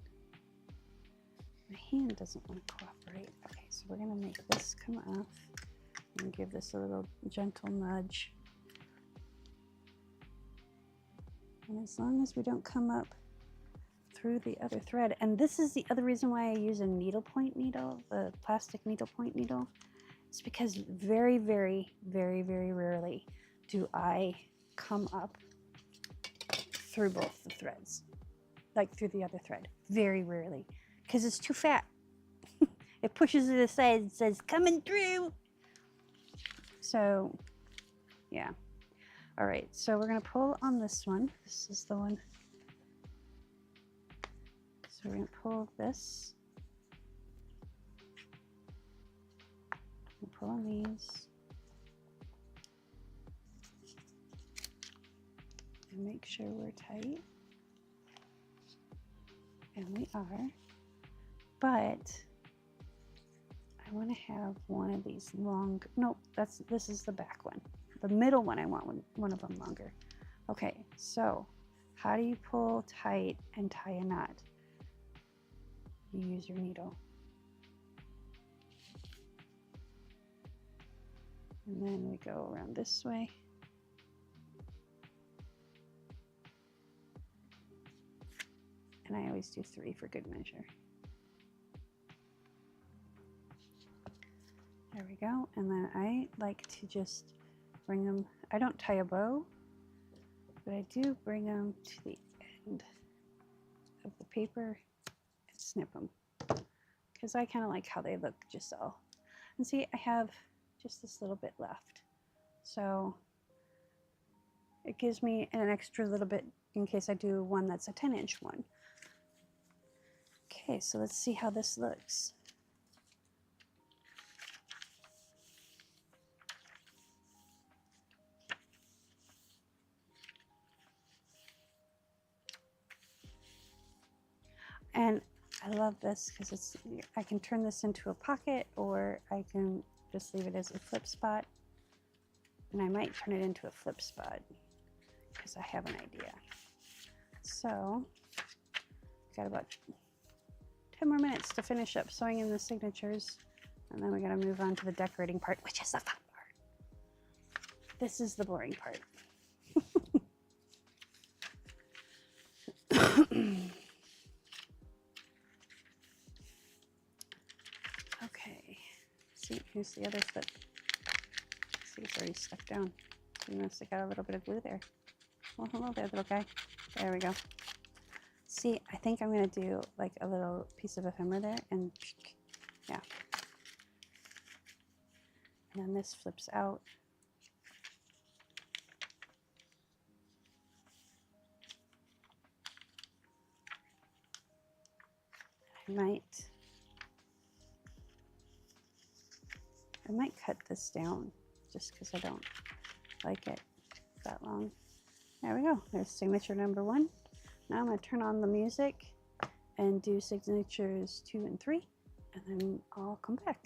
my hand doesn't want to cooperate. Okay, so we're going to make this come off and give this a little gentle nudge. And as long as we don't come up through the other thread, and this is the other reason why I use a needlepoint needle, the plastic needlepoint needle, it's because very, very, very, very rarely do I come up through both the threads, like through the other thread. Very rarely, because it's too fat. It pushes it aside and says, coming through. So, yeah. All right, so we're gonna pull on this one. This is the one. So we're gonna pull this. Pull on these. And make sure we're tight. And we are. But I want to have one of these long, nope, this is the back one. The middle one, I want one of them longer. Okay, so how do you pull tight and tie a knot? You use your needle. And then we go around this way. And I always do 3 for good measure. There we go. And then I like to just bring them, I don't tie a bow, but I do bring them to the end of the paper and snip them. Because I kind of like how they look just all. And see, I have just this little bit left. So it gives me an extra little bit in case I do one that's a 10-inch one. Okay, so let's see how this looks. And I love this because it's, I can turn this into a pocket, or I can just leave it as a flip spot. And I might turn it into a flip spot because I have an idea. So, got about 10 more minutes to finish up sewing in the signatures. And then we gotta move on to the decorating part, which is the fun part. This is the boring part. Okay, see, here's the other flip. See, it's already stuck down. You must have got a little bit of glue there. Well, hello there, little guy. There we go. See, I think I'm gonna do like a little piece of ephemera there, and yeah. And then this flips out. I might cut this down just because I don't like it that long. There we go. There's signature number 1. Now I'm going to turn on the music and do signatures 2 and 3, and then I'll come back.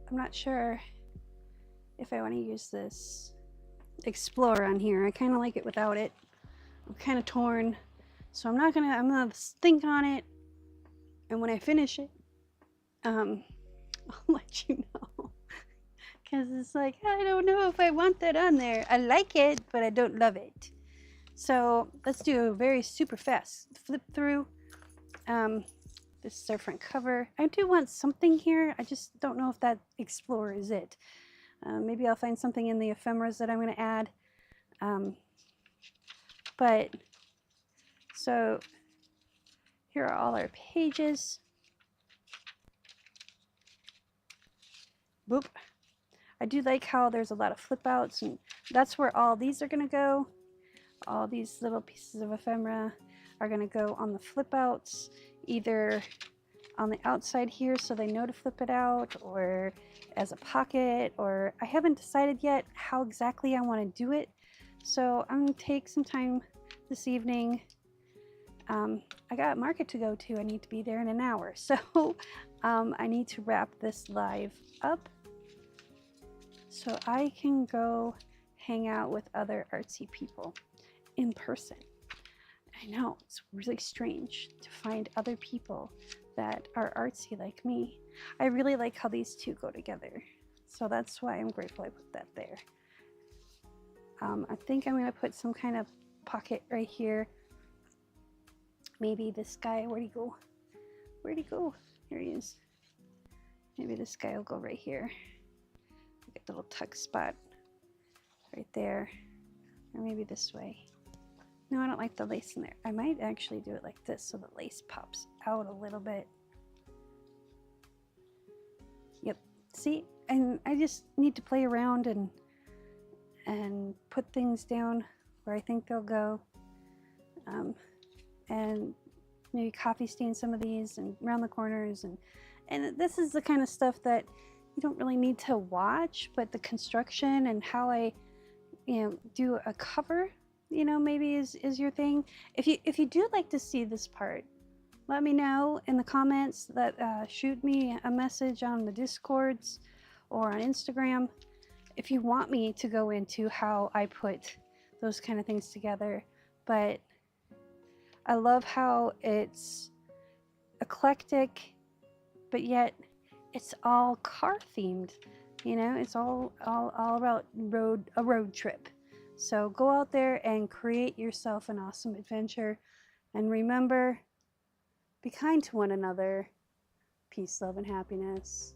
I'm not sure if I want to use this Explorer on here. I kind of like it without it. I'm kind of torn. So I'm gonna think on it. And when I finish it, I'll let you know. Because it's like, I don't know if I want that on there. I like it, but I don't love it. So let's do a very super fast flip through. This is our front cover. I do want something here. I just don't know if that Explorer is it. Maybe I'll find something in the ephemeras that I'm going to add. But so here are all our pages. Boop. I do like how there's a lot of flip outs, and that's where all these are going to go. All these little pieces of ephemera are going to go on the flip outs, either on the outside here so they know to flip it out, or as a pocket, or I haven't decided yet how exactly I want to do it. So I'm going to take some time this evening. I got a market to go to. I need to be there in an hour. So I need to wrap this live up so I can go hang out with other artsy people in person. I know, it's really strange to find other people that are artsy like me. I really like how these two go together. So that's why I'm grateful I put that there. I think I'm going to put some kind of pocket right here. Maybe this guy, where'd he go? Where'd he go? Here he is. Maybe this guy will go right here. Get the little tuck spot right there. Or maybe this way. No, I don't like the lace in there. I might actually do it like this so the lace pops out a little bit. Yep. See? And I just need to play around and put things down where I think they'll go. And maybe coffee stain some of these and around the corners. And this is the kind of stuff that you don't really need to watch, but the construction and how I, do a cover, maybe is your thing. If you do like to see this part, let me know in the comments. Shoot me a message on the Discords or on Instagram if you want me to go into how I put those kind of things together. But I love how it's eclectic, but yet it's all car themed. It's all about a road trip. So go out there and create yourself an awesome adventure. And remember, be kind to one another. Peace, love, and happiness.